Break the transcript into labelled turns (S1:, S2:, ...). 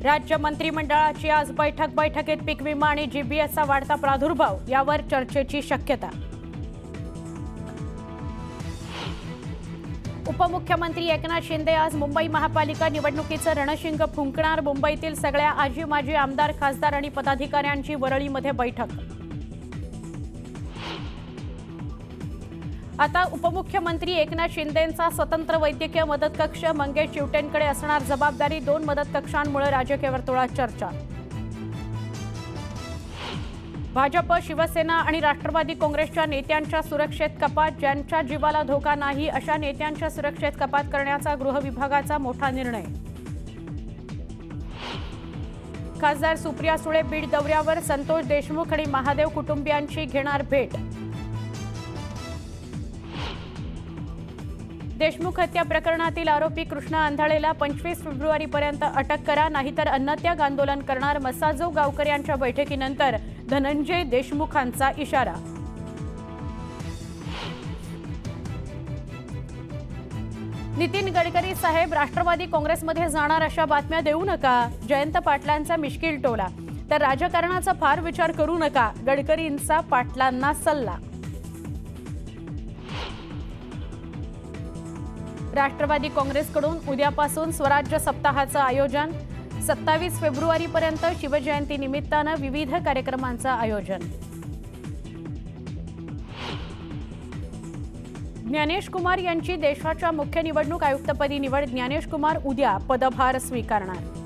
S1: राज्य मंत्रिमंडळाची आज बैठकीत पीक विमा आणि जीबीएसचा वाढता प्रादुर्भाव यावर चर्चेची शक्यता। उपमुख्यमंत्री एकनाथ शिंदे आज मुंबई महापालिका निवडणुकीचं रणशिंग फुंकणार। मुंबईतील सगळ्या आजी माजी आमदार खासदार आणि पदाधिकाऱ्यांची वरळीमध्ये बैठक। आता उपमुख्यमंत्री एकनाथ शिंदेंचा स्वतंत्र वैद्यकीय मदत कक्ष मंगेश चिवटेंकडे असणार जबाबदारी। 2 मदत कक्षांमुळे राजकीय वर्तुळात चर्चा। भाजप शिवसेना आणि राष्ट्रवादी काँग्रेसच्या नेत्यांच्या सुरक्षेत कपात। ज्यांच्या जीवाला धोका नाही अशा नेत्यांच्या सुरक्षेत कपात करण्याचा गृह विभागाचा मोठा निर्णय। खासदार सुप्रिया सुळे बीड दौऱ्यावर। संतोष देशमुख आणि महादेव कुटुंबियांची घेणार भेट। देशमुख हत्या प्रकरणातील आरोपी कृष्णा आंधळेला 25 फेब्रुवारीपर्यंत अटक करा, नाहीतर अन्नत्याग आंदोलन करणार। मसाजो गावकऱ्यांच्या बैठकीनंतर धनंजय देशमुखांचा इशारा। नितीन गडकरी साहेब राष्ट्रवादी काँग्रेसमध्ये जाणार अशा बातम्या देऊ नका। जयंत पाटलांचा मिश्किल टोला। तर राजकारणाचा फार विचार करू नका, गडकरींचा पाटलांना सल्ला। राष्ट्रवादी काँग्रेसकडून उद्यापासून स्वराज्य सप्ताहाचं आयोजन। 27 फेब्रुवारीपर्यंत शिवजयंती निमित्तानं विविध कार्यक्रमांचं आयोजन। ज्ञानेश कुमार यांची देशाच्या मुख्य निवडणूक आयुक्तपदी निवड। ज्ञानेश कुमार उद्या पदभार स्वीकारणार।